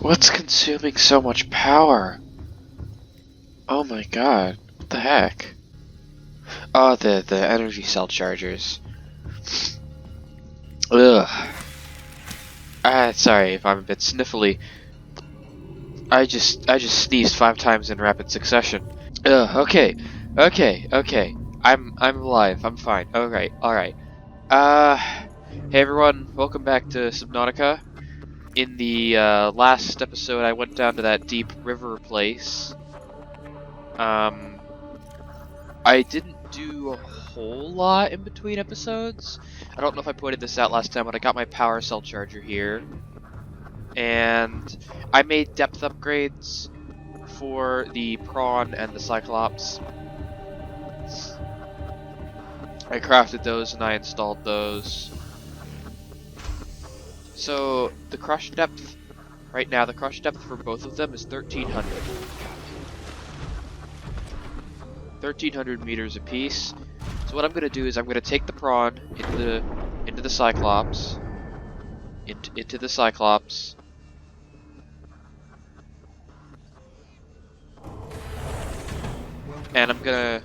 What's consuming so much power? Oh my god. What the heck? Oh, the energy cell chargers. Ugh. Sorry if I'm a bit sniffly. I just sneezed 5 times in rapid succession. Ugh, okay. I'm alive. I'm fine. Alright. Hey everyone, welcome back to Subnautica. In the last episode, I went down to that deep river place. I didn't do a whole lot in between episodes. I don't know if I pointed this out last time, but I got my power cell charger here. And I made depth upgrades for the prawn and the cyclops. I crafted those and I installed those. So the crush depth, right now, the crush depth for both of them is 1300. 1300 meters apiece. So what I'm gonna do is I'm gonna take the prawn into the cyclops, into the cyclops, and I'm gonna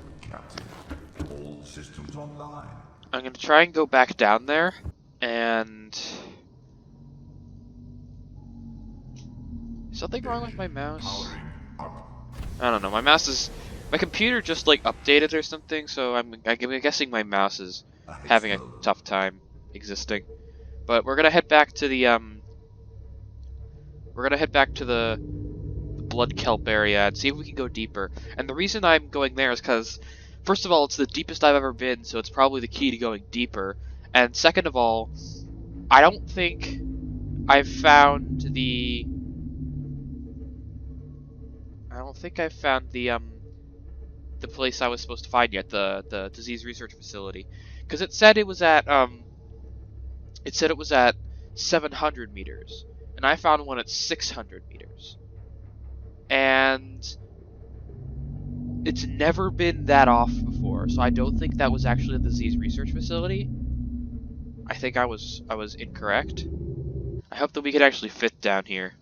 try and go back down there, and is something wrong with my mouse? I don't know. My computer just like updated or something, so I'm guessing my mouse is having a tough time existing. But we're gonna head back to the blood kelp area and see if we can go deeper. And the reason I'm going there is because, first of all, it's the deepest I've ever been, so it's probably the key to going deeper. And second of all, I don't think I've found the the place I was supposed to find yet, the disease research facility, because it said it was at 700 meters, and I found one at 600 meters, and it's never been that off before. So I don't think that was actually the disease research facility. I think I was incorrect. I hope that we could actually fit down here.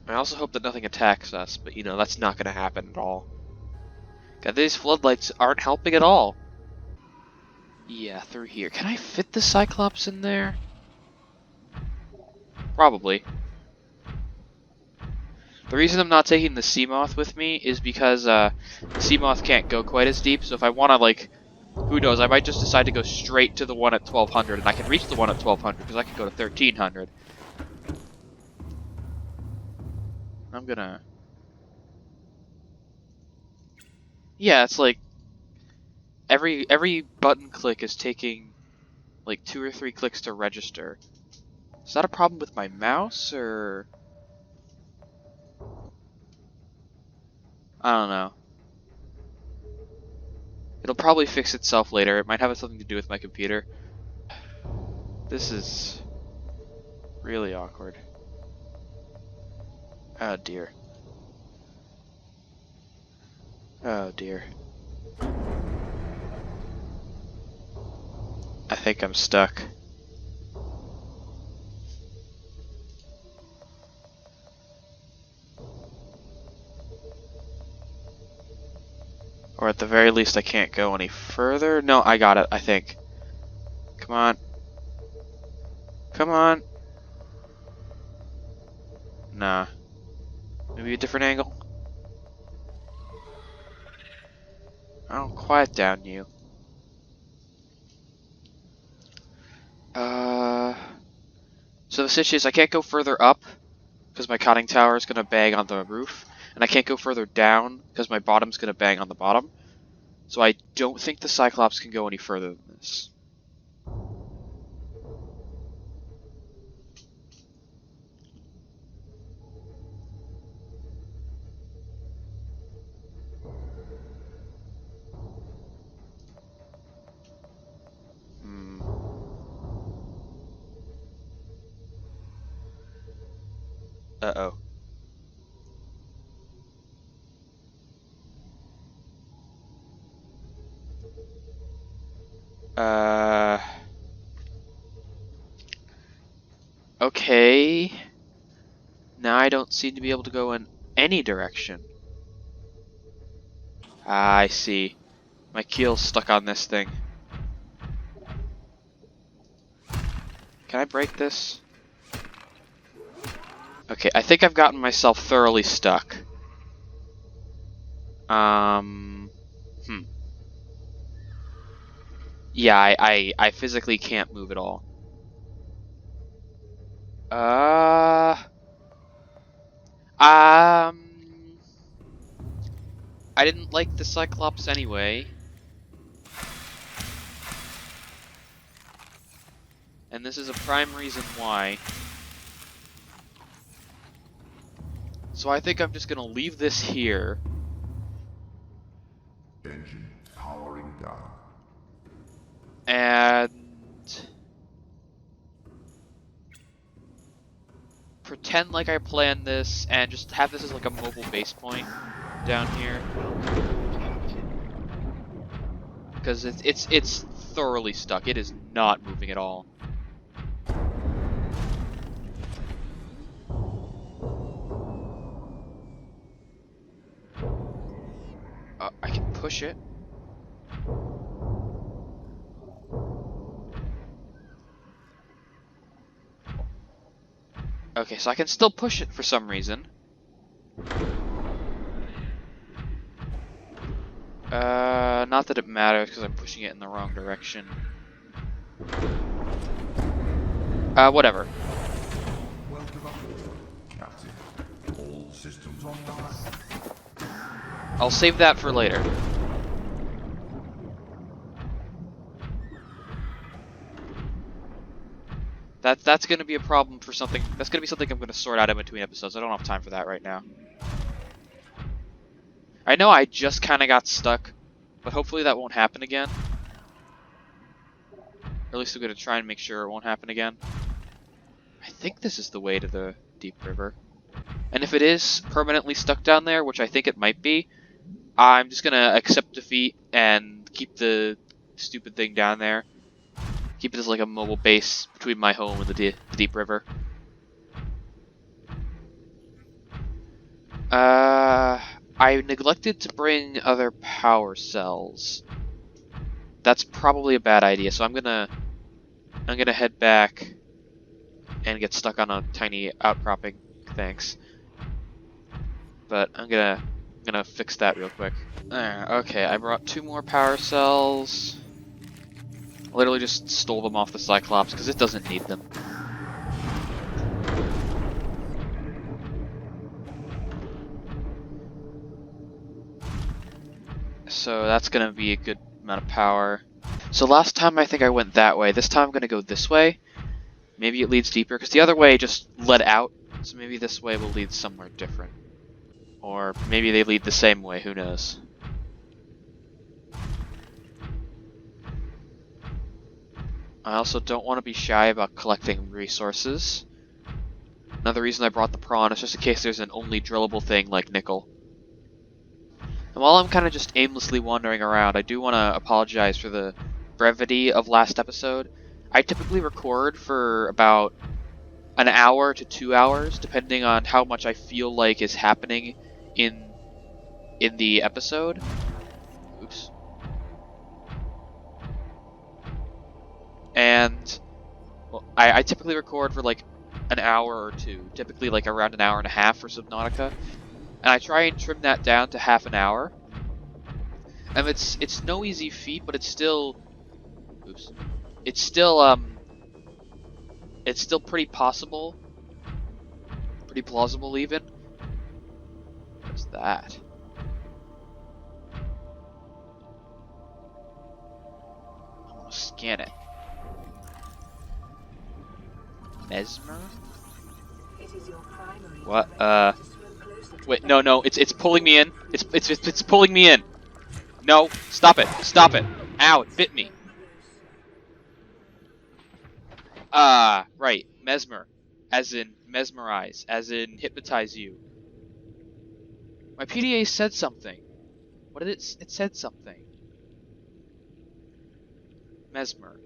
I also hope that nothing attacks us, but you know, that's not going to happen at all. God, these floodlights aren't helping at all. Yeah, through here. Can I fit the cyclops in there? Probably. The reason I'm not taking the Seamoth with me is because the Seamoth can't go quite as deep, so if I want to, like, who knows, I might just decide to go straight to the one at 1200, and I can reach the one at 1200, because I can go to 1300. I'm gonna... Yeah, it's like, every button click is taking, like, 2 or 3 clicks to register. Is that a problem with my mouse, or... I don't know. It'll probably fix itself later. It might have something to do with my computer. This is really awkward. Oh dear. Oh dear. I think I'm stuck. Or at the very least I can't go any further. No, I got it, I think. Come on. Come on. Nah. Maybe a different angle? Oh, quiet down, you. So the situation is I can't go further up, because my conning tower is going to bang on the roof, and I can't go further down, because my bottom's going to bang on the bottom. So I don't think the Cyclops can go any further than this. Uh-oh. Okay. Now I don't seem to be able to go in any direction. Ah, I see. My keel's stuck on this thing. Can I break this? Okay, I think I've gotten myself thoroughly stuck. Hmm. Yeah, I physically can't move at all. Um, I didn't like the cyclops anyway. And this is a prime reason why. So I think I'm just gonna leave this here. Engine powering down. And pretend like I planned this and just have this as like a mobile base point down here. Because it's thoroughly stuck. It is not moving at all. I can push it. Okay, so I can still push it for some reason. Not that it matters because I'm pushing it in the wrong direction. Whatever. Welcome aboard, Captain. All systems online. I'll save that for later. That's gonna be a problem for something. That's gonna be something I'm gonna sort out in between episodes. I don't have time for that right now. I know I just kind of got stuck, but hopefully that won't happen again. Or at least I'm gonna try and make sure it won't happen again. I think this is the way to the deep river. And if it is permanently stuck down there, which I think it might be, I'm just gonna accept defeat and keep the stupid thing down there. Keep it as like a mobile base between my home and the deep river. I neglected to bring other power cells. That's probably a bad idea, so I'm gonna head back and get stuck on a tiny outcropping. Thanks. But I'm gonna fix that real quick. Okay, I brought 2 more power cells. Literally just stole them off the Cyclops because it doesn't need them. So that's gonna be a good amount of power. So last time I think I went that way. This time I'm gonna go this way. Maybe it leads deeper, because the other way just led out. So maybe this way will lead somewhere different. Or maybe they lead the same way, who knows. I also don't want to be shy about collecting resources. Another reason I brought the prawn is just in case there's an only drillable thing like nickel. And while I'm kind of just aimlessly wandering around, I do want to apologize for the brevity of last episode. I typically record for about an hour to 2 hours, depending on how much I feel like is happening in the episode. Oops. And well, I typically record for like an hour or two, typically like around an hour and a half for Subnautica, and I try and trim that down to half an hour. And it's no easy feat, but it's still, oops, it's still it's still pretty possible, pretty plausible even. What's that? I want to scan it. Mesmer? What? Wait, no, it's pulling me in. It's pulling me in. No, stop it, stop it. Ow, it bit me. Right, mesmer, as in mesmerize, as in hypnotize you. My PDA said something. What did it said something. Mesmer.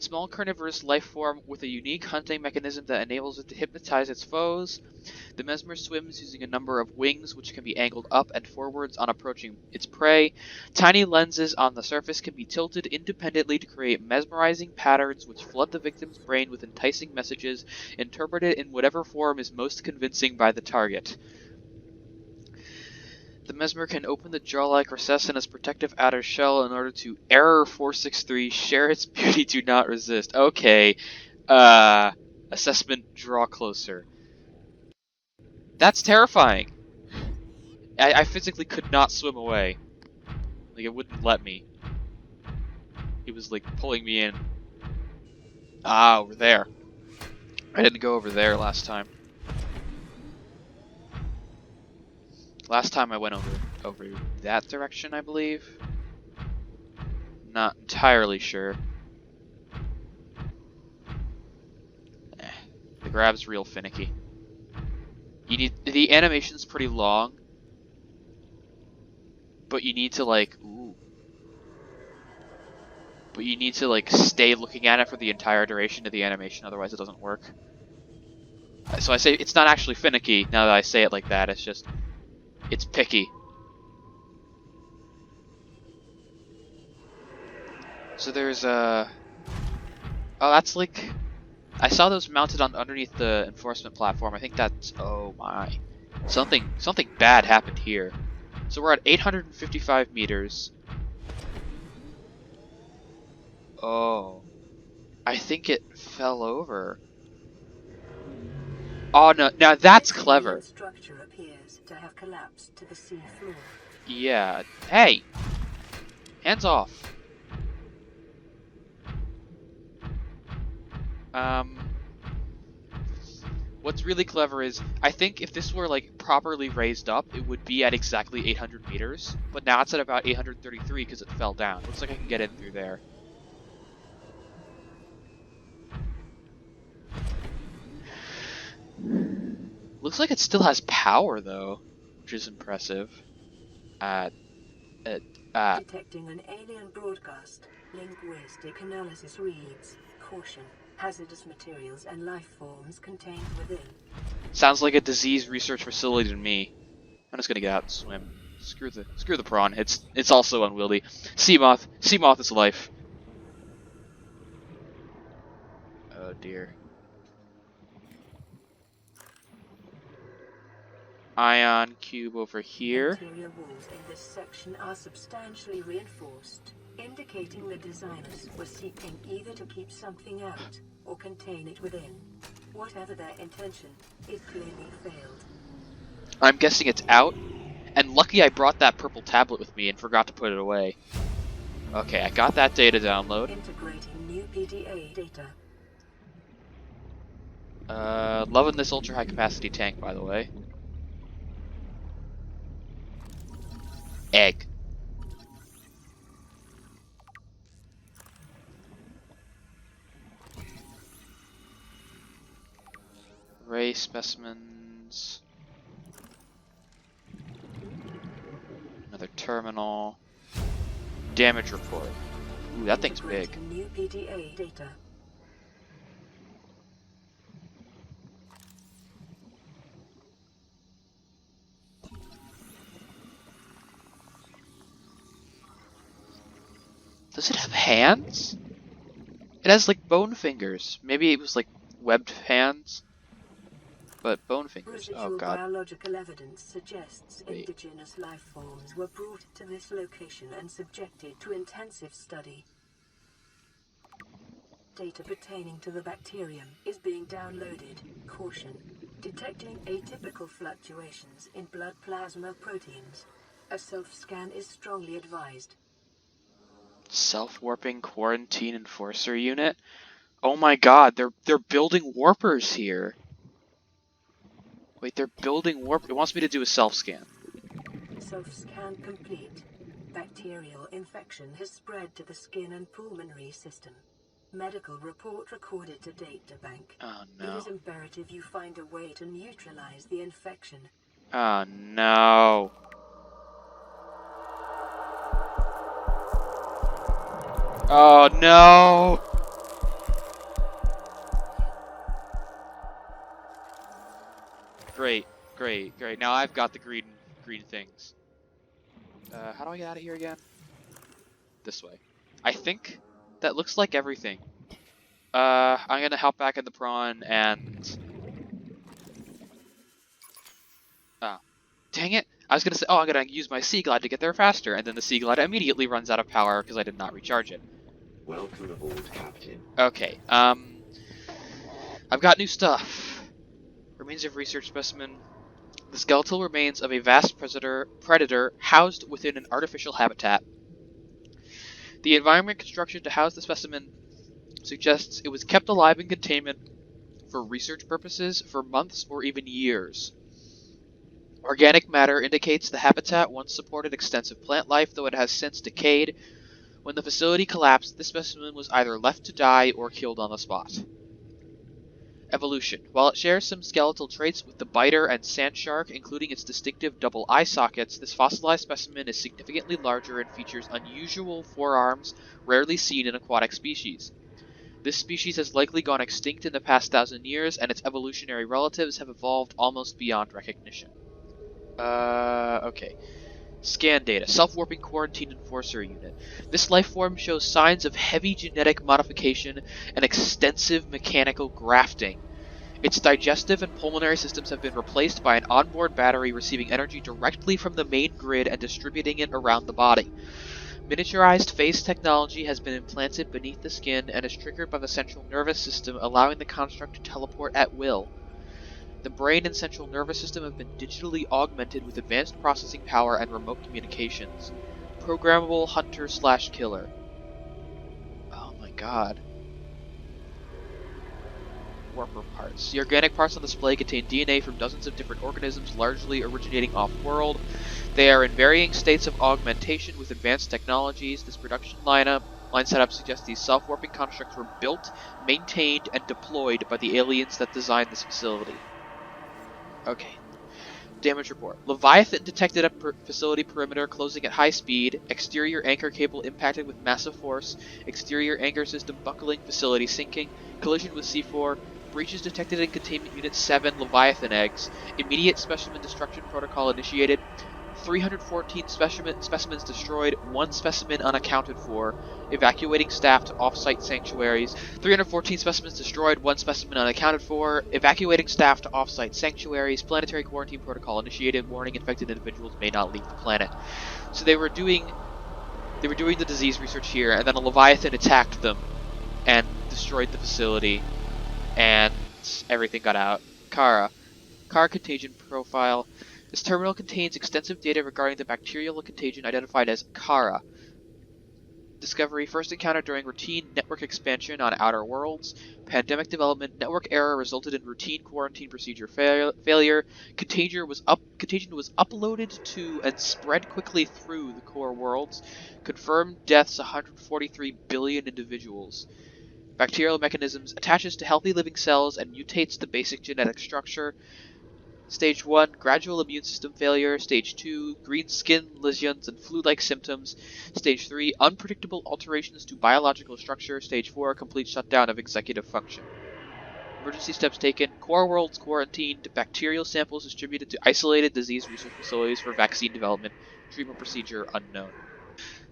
Small carnivorous life form with a unique hunting mechanism that enables it to hypnotize its foes. The mesmer swims using a number of wings which can be angled up and forwards on approaching its prey. Tiny lenses on the surface can be tilted independently to create mesmerizing patterns which flood the victim's brain with enticing messages, interpreted in whatever form is most convincing by the target. The mesmer can open the jaw-like recess in its protective outer shell in order to Error 463 share its beauty, do not resist. Okay. Assessment, draw closer. That's terrifying. I physically could not swim away. Like, it wouldn't let me. He was, like, pulling me in. Ah, over there. I didn't go over there last time. Last time I went over that direction, I believe. Not entirely sure. The grab's real finicky. The animation's pretty long, but you need to like stay looking at it for the entire duration of the animation, otherwise it doesn't work. So I say it's not actually finicky now that I say it like that, it's picky. So there's oh, that's like, I saw those mounted on underneath the enforcement platform. I think that's, oh my. Something bad happened here. So we're at 855 meters. Oh. I think it fell over. Oh no, now that's clever. Structure appears to have collapsed to the sea floor. Yeah. Hey! Hands off. What's really clever is, I think if this were like properly raised up, it would be at exactly 800 meters, but now it's at about 833 because it fell down. Looks like I can get in through there. Looks like it still has power though, which is impressive. Detecting an alien broadcast. Linguistic analysis reads, caution, hazardous materials and life forms contained within. Sounds like a disease research facility to me. I'm just gonna get out and swim. Screw the prawn. It's also unwieldy. Sea moth is life. Oh dear. Ion cube over here. Interior walls in this section are substantially reinforced, indicating the designers were seeking either to keep something out or contain it within. Whatever their intention, it clearly failed. I'm guessing it's out, and lucky I brought that purple tablet with me and forgot to put it away. Okay, I got that data download. Integrating new PDA data. Loving this ultra high capacity tank, by the way. Egg. Ray specimens. Another terminal. Damage report. Ooh, that thing's big. New PDA data. Does it have hands? It has like bone fingers. Maybe it was like webbed hands, but bone fingers. Oh god. Biological evidence suggests indigenous life forms were brought to this location and subjected to intensive study. Data pertaining to the bacterium is being downloaded. Caution. Detecting atypical fluctuations in blood plasma proteins. A self-scan is strongly advised. Self-warping quarantine enforcer unit? Oh my god, they're building warpers here. Wait, they're building warp. It wants me to do a self-scan. Self-scan complete. Bacterial infection has spread to the skin and pulmonary system. Medical report recorded to databank. Oh no. It is imperative you find a way to neutralize the infection. Oh no. Oh no. Great, great, great. Now I've got the green things. How do I get out of here again? This way. I think that looks like everything. I'm gonna hop back in the prawn and... Oh. Dang it! I was gonna say, oh, I'm gonna use my Sea Glide to get there faster, and then the Sea Glide immediately runs out of power because I did not recharge it. Welcome aboard, Captain. Okay, I've got new stuff. Remains of research specimen. The skeletal remains of a vast predator housed within an artificial habitat. The environment construction to house the specimen suggests it was kept alive in containment for research purposes for months or even years. Organic matter indicates the habitat once supported extensive plant life, though it has since decayed. When the facility collapsed, this specimen was either left to die or killed on the spot. Evolution. While it shares some skeletal traits with the biter and sand shark, including its distinctive double eye sockets, this fossilized specimen is significantly larger and features unusual forearms rarely seen in aquatic species. This species has likely gone extinct in the past 1,000 years, and its evolutionary relatives have evolved almost beyond recognition. Okay. Scan data. Self-warping quarantine enforcer unit. This life form shows signs of heavy genetic modification and extensive mechanical grafting. Its digestive and pulmonary systems have been replaced by an onboard battery receiving energy directly from the main grid and distributing it around the body. Miniaturized phase technology has been implanted beneath the skin and is triggered by the central nervous system, allowing the construct to teleport at will. The brain and central nervous system have been digitally augmented with advanced processing power and remote communications. Programmable hunter/killer. Oh my god. Warper parts. The organic parts on display contain DNA from dozens of different organisms, largely originating off-world. They are in varying states of augmentation with advanced technologies. This production line setup suggests these self-warping constructs were built, maintained, and deployed by the aliens that designed this facility. Okay. Damage report. Leviathan detected at facility perimeter closing at high speed. Exterior anchor cable impacted with massive force. Exterior anchor system buckling. Facility sinking. Collision with C4. Breaches detected in Containment Unit 7. Leviathan eggs. Immediate specimen destruction protocol initiated. 314 specimens destroyed, 1 specimen unaccounted for, evacuating staff to off-site sanctuaries. 314 specimens destroyed, 1 specimen unaccounted for, evacuating staff to off-site sanctuaries. Planetary quarantine protocol initiated, warning infected individuals may not leave the planet. So they were doing the disease research here, and then a Leviathan attacked them and destroyed the facility, and everything got out. Kara contagion profile. This terminal contains extensive data regarding the bacterial contagion identified as Kara. Discovery first encountered during routine network expansion on outer worlds. Pandemic development network error resulted in routine quarantine procedure failure. Contagion was uploaded to and spread quickly through the core worlds. Confirmed deaths 143 billion individuals. Bacterial mechanisms attaches to healthy living cells and mutates the basic genetic structure. Stage 1, gradual immune system failure. Stage 2, green skin lesions and flu-like symptoms. Stage 3, unpredictable alterations to biological structure. Stage 4, complete shutdown of executive function. Emergency steps taken. Core worlds quarantined. Bacterial samples distributed to isolated disease research facilities for vaccine development. Treatment procedure unknown.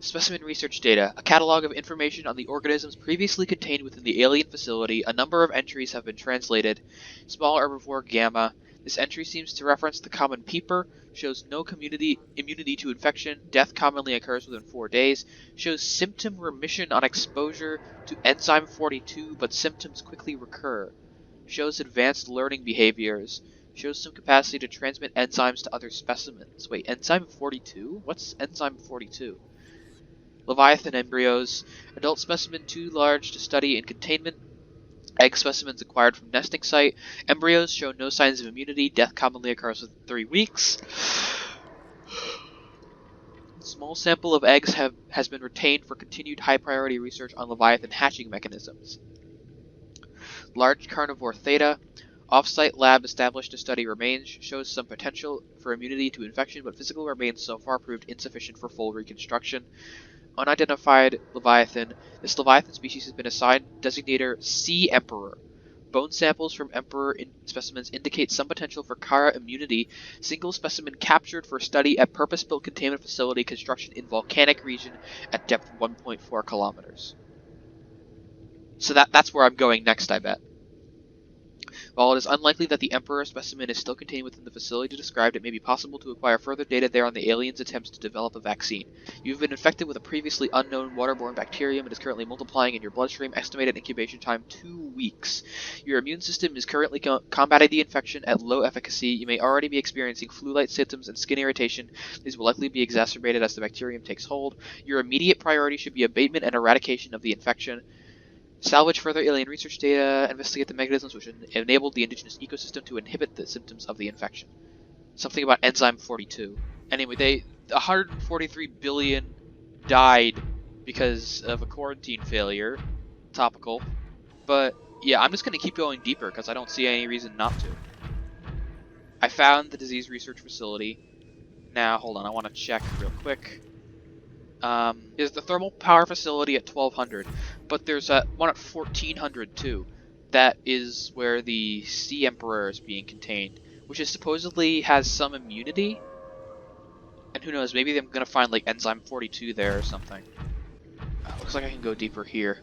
Specimen research data. A catalog of information on the organisms previously contained within the alien facility. A number of entries have been translated. Small herbivore gamma. This entry seems to reference the common peeper. Shows no immunity to infection. Death commonly occurs within 4 days. Shows symptom remission on exposure to enzyme 42, but symptoms quickly recur. Shows advanced learning behaviors. Shows some capacity to transmit enzymes to other specimens. Wait, enzyme 42? What's enzyme 42? Leviathan embryos. Adult specimen too large to study in containment. Egg specimens acquired from nesting site. Embryos show no signs of immunity. Death commonly occurs within 3 weeks. Small sample of eggs has been retained for continued high-priority research on Leviathan hatching mechanisms. Large carnivore theta. Off-site lab established to study remains. Shows some potential for immunity to infection, but physical remains so far proved insufficient for full reconstruction. Unidentified Leviathan. This Leviathan species has been assigned designator Sea Emperor. Bone samples from Emperor specimens indicate some potential for Kara immunity. Single specimen captured for study at purpose-built containment facility construction in volcanic region at depth 1.4 kilometers. So that's where I'm going next, I bet. While it is unlikely that the Emperor specimen is still contained within the facility described, it may be possible to acquire further data there on the aliens' attempts to develop a vaccine. You've been infected with a previously unknown waterborne bacterium and is currently multiplying in your bloodstream. Estimated incubation time 2 weeks. Your immune system is currently combating the infection at low efficacy. You may already be experiencing flu-like symptoms and skin irritation. These will likely be exacerbated as the bacterium takes hold. Your immediate priority should be abatement and eradication of the infection. Salvage further alien research data, investigate the mechanisms which enabled the indigenous ecosystem to inhibit the symptoms of the infection. Something about enzyme 42. Anyway, 143 billion died because of a quarantine failure. Topical. But yeah, I'm just going to keep going deeper because I don't see any reason not to. I found the disease research facility. Now, hold on, I want to check real quick. Is the thermal power facility at 1200, but there's one at 1400 too. That is where the Sea Emperor is being contained, which is supposedly has some immunity. And who knows, maybe I'm gonna find like enzyme 42 there or something. Looks like I can go deeper here.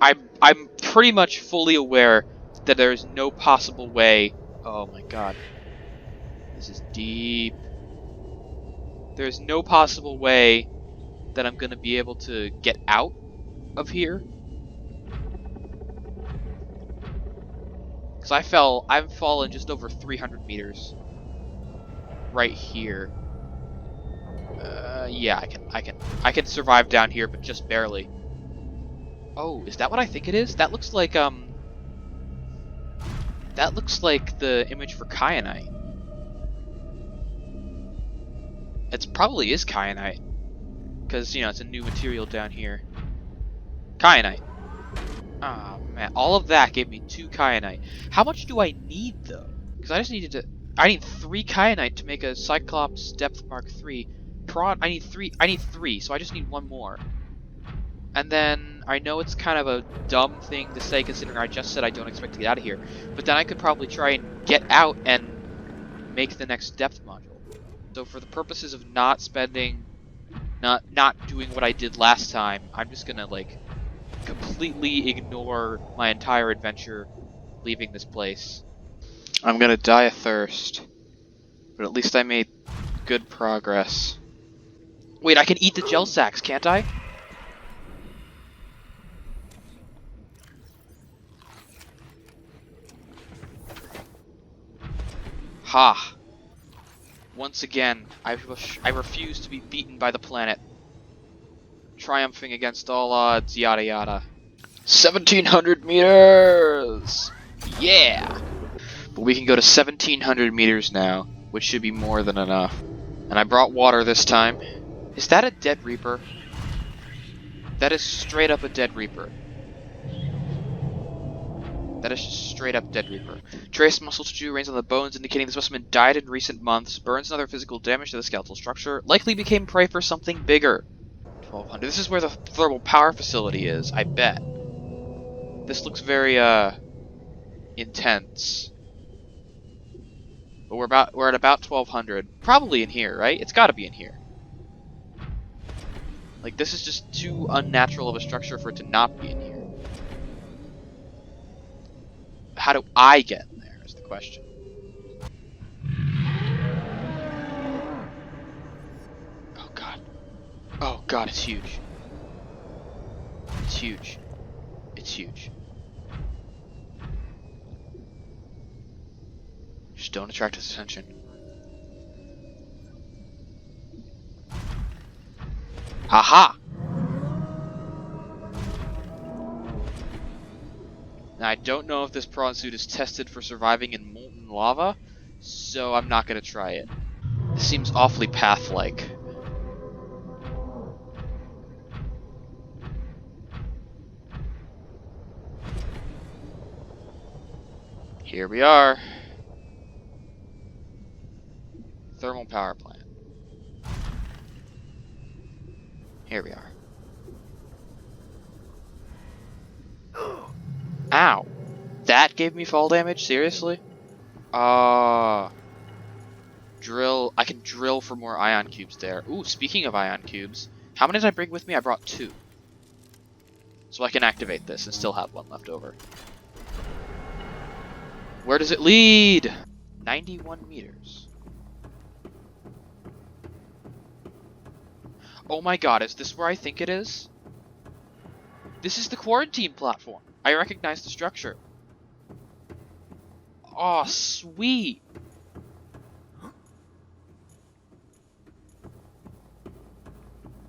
I'm pretty much fully aware that there is no possible way. Oh my god, this is deep. There's no possible way that I'm gonna be able to get out of here. Because I've fallen just over 300 meters. Right here. Yeah, I can survive down here, but just barely. Oh, is that what I think it is? That looks like the image for kyanite. It probably is kyanite. Because, you know, it's a new material down here. Kyanite. Oh, man. All of that gave me 2 kyanite. How much do I need, though? Because I need 3 kyanite to make a Cyclops Depth Mark 3. I need 3, so I just need 1 more. And then, I know it's kind of a dumb thing to say considering I just said I don't expect to get out of here. But then I could probably try and get out and make the next depth module. So for the purposes of not doing what I did last time, I'm just gonna, like, completely ignore my entire adventure leaving this place. I'm gonna die of thirst. But at least I made good progress. Wait, I can eat the gel sacks, can't I? Ha! Once again, I refuse to be beaten by the planet. Triumphing against all odds, yada yada. 1700 meters! Yeah! But we can go to 1700 meters now, which should be more than enough. And I brought water this time. Is that a dead reaper? That is straight up a dead reaper. That is just straight up dead reaper. Trace muscle tissue remains on the bones, indicating the specimen died in recent months. Burns and other physical damage to the skeletal structure. Likely became prey for something bigger. 1200. This is where the thermal power facility is, I bet. This looks very, intense. But we're at about 1200. Probably in here, right? It's gotta be in here. Like, this is just too unnatural of a structure for it to not be in here. How do I get in there, is the question. Oh god. Oh god, it's huge. It's huge. It's huge. Just don't attract his attention. Haha! Now, I don't know if this prawn suit is tested for surviving in molten lava, so I'm not gonna try it. This seems awfully path-like. Here we are. Thermal power plant. Here we are. Ow. That gave me fall damage? Seriously? Drill. I can drill for more ion cubes there. Ooh, speaking of ion cubes, how many did I bring with me? I brought 2. So I can activate this and still have 1 left over. Where does it lead? 91 meters. Oh my god, is this where I think it is? This is the quarantine platform. I recognize the structure. Aw, sweet.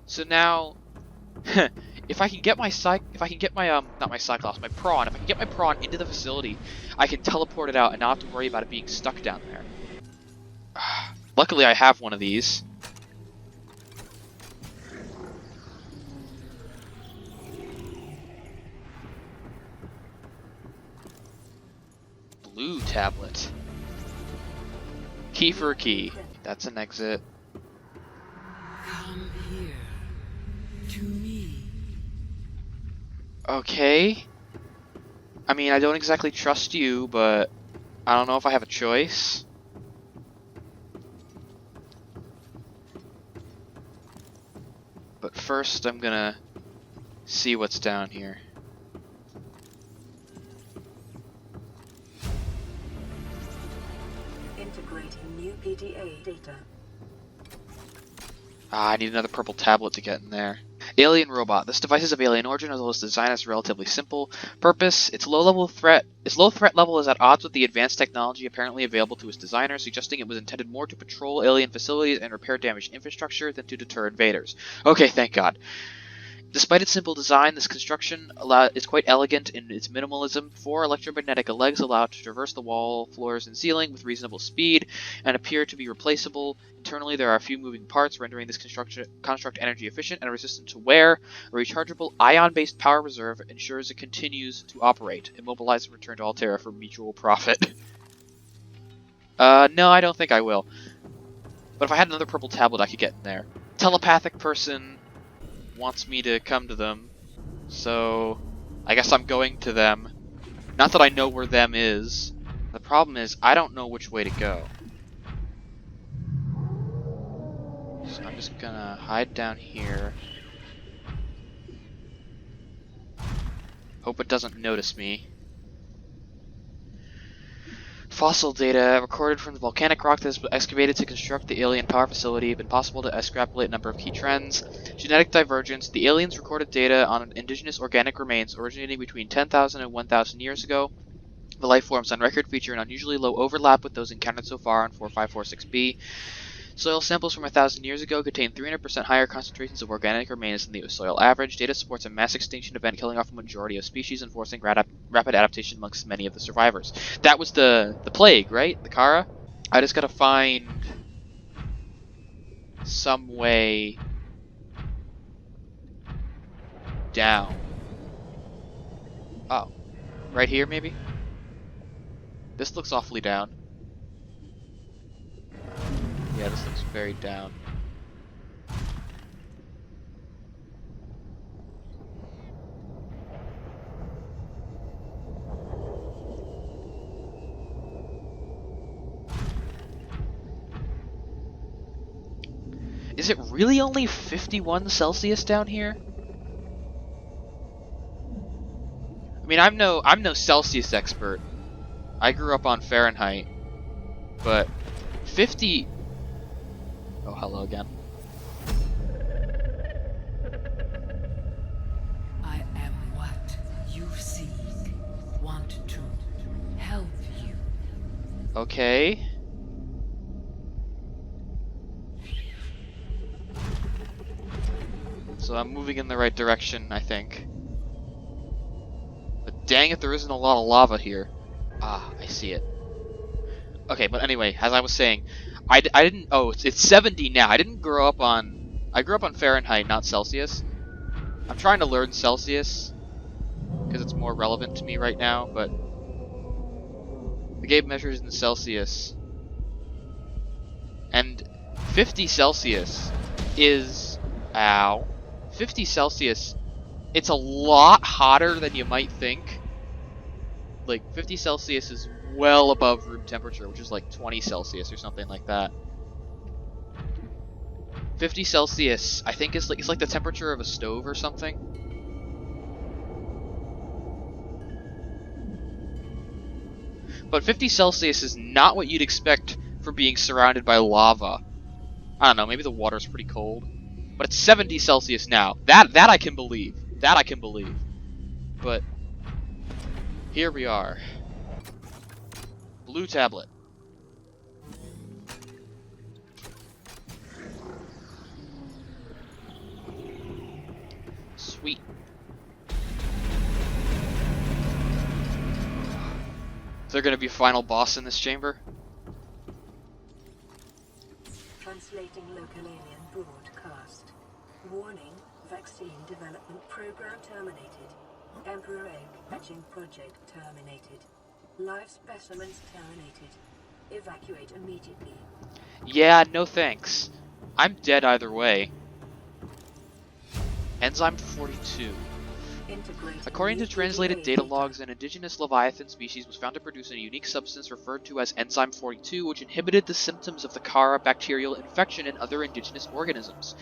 So now, if I can get my not my cyclops, my prawn. If I can get my prawn into the facility, I can teleport it out and not have to worry about it being stuck down there. Luckily, I have one of these. Blue tablet. Key for a key. That's an exit. Come here to me. Okay. I mean, I don't exactly trust you, but I don't know if I have a choice. But first, I'm gonna see what's down here. Integrating new PDA data. Ah, I need another purple tablet to get in there. Alien robot. This device is of alien origin, as well as design is relatively simple. Purpose: its low threat level is at odds with the advanced technology apparently available to its designer, suggesting it was intended more to patrol alien facilities and repair damaged infrastructure than to deter invaders. Okay, thank God. Despite its simple design, this construction is quite elegant in its minimalism. 4 electromagnetic legs allow it to traverse the wall, floors, and ceiling with reasonable speed, and appear to be replaceable. Internally, there are a few moving parts, rendering this construct energy efficient and resistant to wear. A rechargeable ion-based power reserve ensures it continues to operate. Immobilize and return to Altera for mutual profit. No, I don't think I will. But if I had another purple tablet, I could get in there. Telepathic person wants me to come to them, so I guess I'm going to them. Not that I know where them is. The problem is I don't know which way to go. So I'm just gonna hide down here. Hope it doesn't notice me. Fossil data recorded from the volcanic rock that was excavated to construct the alien power facility have been possible to extrapolate a number of key trends. Genetic divergence. The aliens recorded data on indigenous organic remains originating between 10,000 and 1,000 years ago. The life forms on record feature an unusually low overlap with those encountered so far on 4546b. Soil samples from 1,000 years ago contain 300% higher concentrations of organic remains than the soil average. Data supports a mass extinction event killing off a majority of species and forcing rapid adaptation amongst many of the survivors. That was the plague, right? The Kara? I just gotta find some way down. Oh. Right here, maybe? This looks awfully down. Yeah, this looks very down. Is it really only 51 Celsius down here? I mean, I'm no Celsius expert. I grew up on Fahrenheit, but 50. Oh, hello again. I am what you seek. Want to help you. Okay. So I'm moving in the right direction, I think. But dang it, there isn't a lot of lava here. Ah, I see it. Okay, but anyway, as I was saying, I didn't... Oh, it's 70 now. I grew up on Fahrenheit, not Celsius. I'm trying to learn Celsius, because it's more relevant to me right now, but... The game measures in Celsius. And 50 Celsius is... Ow. 50 Celsius, it's a lot hotter than you might think. like 50 Celsius is well above room temperature, which is like 20 Celsius or something like that. 50 Celsius, I think it's like the temperature of a stove or something. But 50 Celsius is not what you'd expect from being surrounded by lava. I don't know, maybe the water's pretty cold. But it's 70 Celsius now. That I can believe. That I can believe. But here we are. Blue tablet. Sweet. Is there going to be a final boss in this chamber? Translating local alien broadcast. Warning, vaccine development program terminated. Emperor egg hatching project terminated. Live specimens terminated. Evacuate immediately. Yeah, no thanks. I'm dead either way. Enzyme 42. According to translated data logs, an indigenous Leviathan species was found to produce a unique substance referred to as Enzyme 42, which inhibited the symptoms of the Kara bacterial infection in other indigenous organisms.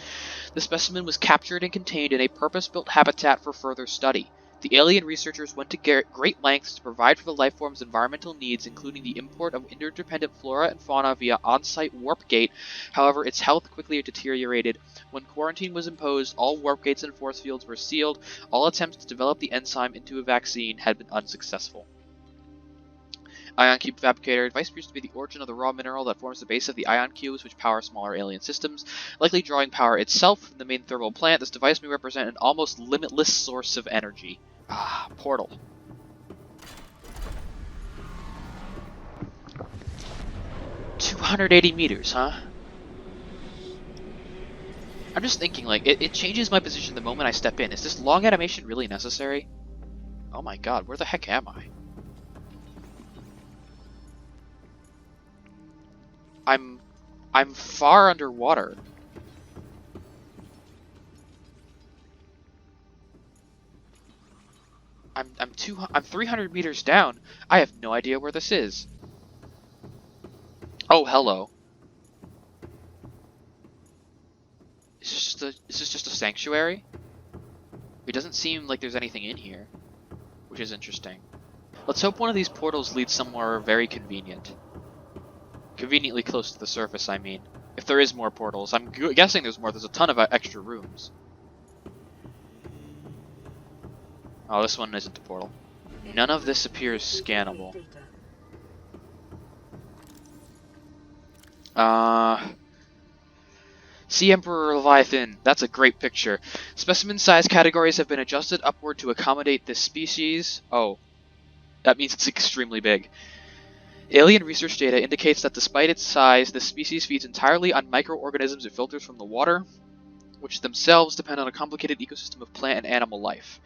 The specimen was captured and contained in a purpose-built habitat for further study. The alien researchers went to great lengths to provide for the lifeform's environmental needs, including the import of interdependent flora and fauna via on-site warp gate. However, its health quickly deteriorated. When quarantine was imposed, all warp gates and force fields were sealed. All attempts to develop the enzyme into a vaccine had been unsuccessful. Ion Cube Fabricator advice appears to be the origin of the raw mineral that forms the base of the ion cubes, which power smaller alien systems. Likely drawing power itself from the main thermal plant, this device may represent an almost limitless source of energy. Ah, portal. "280 meters, huh?" I'm just thinking, like, it changes my position the moment I step in. Is this long animation really necessary? Oh my god, where the heck am I? I'm far underwater. I'm 300 meters down. I have no idea where this is. Oh, hello. Is this just a sanctuary? It doesn't seem like there's anything in here, which is interesting. Let's hope one of these portals leads somewhere very convenient. Conveniently close to the surface, I mean. If there is more portals. I'm guessing there's more. There's a ton of extra rooms. Oh, this one isn't a portal. None of this appears scannable. Sea Emperor Leviathan. That's a great picture. Specimen size categories have been adjusted upward to accommodate this species. Oh, that means it's extremely big. Alien research data indicates that despite its size, this species feeds entirely on microorganisms it filters from the water, which themselves depend on a complicated ecosystem of plant and animal life.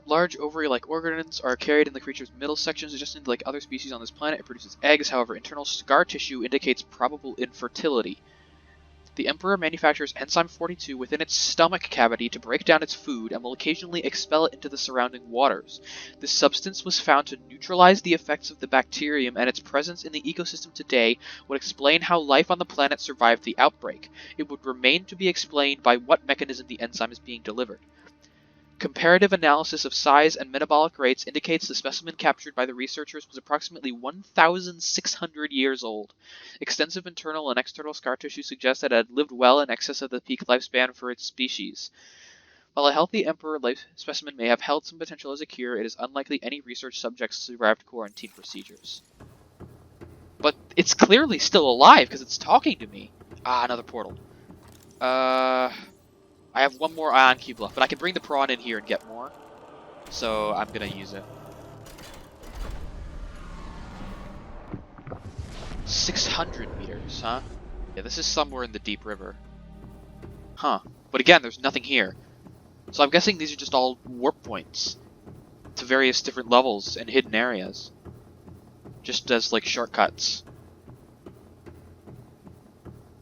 Large ovary-like organs are carried in the creature's middle section, suggesting that like other species on this planet, it produces eggs. However, internal scar tissue indicates probable infertility. The Emperor manufactures Enzyme 42 within its stomach cavity to break down its food and will occasionally expel it into the surrounding waters. This substance was found to neutralize the effects of the bacterium, and its presence in the ecosystem today would explain how life on the planet survived the outbreak. It would remain to be explained by what mechanism the enzyme is being delivered. Comparative analysis of size and metabolic rates indicates the specimen captured by the researchers was approximately 1,600 years old. Extensive internal and external scar tissue suggests that it had lived well in excess of the peak lifespan for its species. While a healthy emperor life specimen may have held some potential as a cure, it is unlikely any research subjects survived quarantine procedures. But it's clearly still alive because it's talking to me. Ah, another portal. I have one more ion cube left, but I can bring the prawn in here and get more. So I'm gonna use it. 600 meters, huh? Yeah, this is somewhere in the deep river. Huh. But again, there's nothing here. So I'm guessing these are just all warp points to various different levels and hidden areas. Just as, like, shortcuts.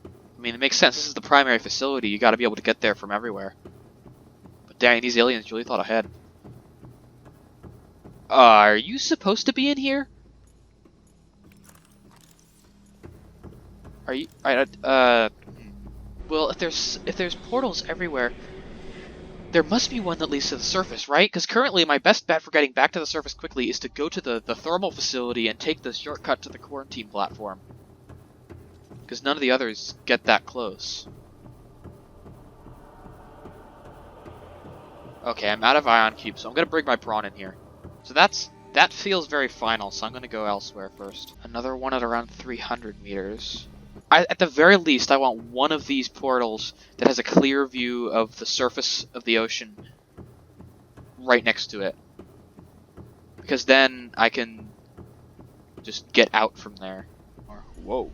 I mean, it makes sense. This is the primary facility. You gotta be able to get there from everywhere. But dang, these aliens really thought ahead. Are you supposed to be in here? Are you? Well, if there's portals everywhere, there must be one that leads to the surface, right? Because currently my best bet for getting back to the surface quickly is to go to the thermal facility and take the shortcut to the quarantine platform. Because none of the others get that close. Okay, I'm out of ion cubes, so I'm gonna bring my prawn in here. So that feels very final, so I'm gonna go elsewhere first. Another one at around 300 meters. At the very least, I want one of these portals that has a clear view of the surface of the ocean right next to it. Because then I can just get out from there. Whoa.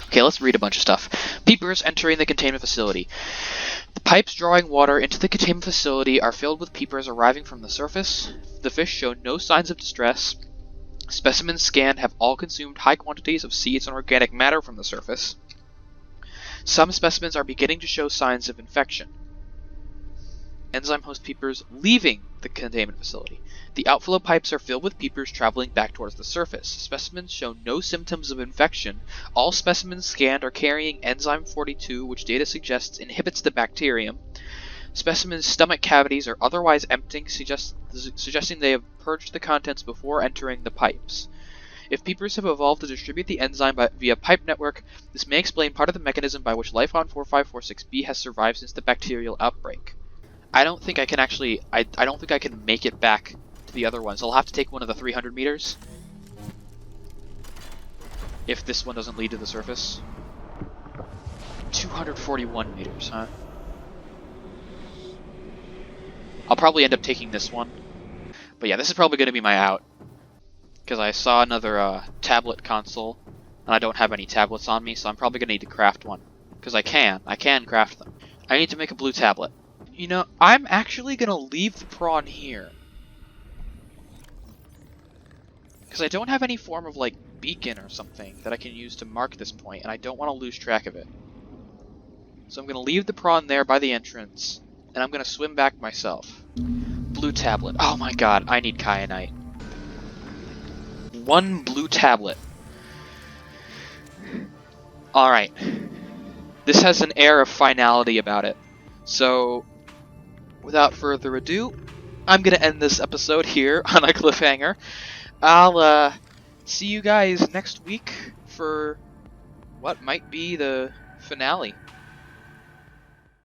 Okay, let's read a bunch of stuff. Peepers entering the containment facility. The pipes drawing water into the containment facility are filled with peepers arriving from the surface. The fish show no signs of distress. Specimens scanned have all consumed high quantities of seeds and organic matter from the surface. Some specimens are beginning to show signs of infection. Enzyme host peepers leaving the containment facility. The outflow pipes are filled with peepers traveling back towards the surface. Specimens show no symptoms of infection. All specimens scanned are carrying enzyme 42, which data suggests inhibits the bacterium. Specimens' stomach cavities are otherwise emptying, suggesting they have purged the contents before entering the pipes. If peepers have evolved to distribute the enzyme via pipe network, this may explain part of the mechanism by which life on 4546b has survived since the bacterial outbreak. I don't think I can actually... I don't think I can make it back to the other ones. I'll have to take one of the 300 meters. If this one doesn't lead to the surface. 241 meters, huh? I'll probably end up taking this one. But yeah, this is probably going to be my out. Because I saw another tablet console, and I don't have any tablets on me, so I'm probably going to need to craft one. Because I can craft them. I need to make a blue tablet. You know, I'm actually going to leave the prawn here. Because I don't have any form of, like, beacon or something that I can use to mark this point, and I don't want to lose track of it. So I'm going to leave the prawn there by the entrance, and I'm going to swim back myself. Blue tablet. Oh my god, I need kyanite. One blue tablet. Alright. This has an air of finality about it. So, without further ado, I'm going to end this episode here on a cliffhanger. I'll see you guys next week for what might be the finale.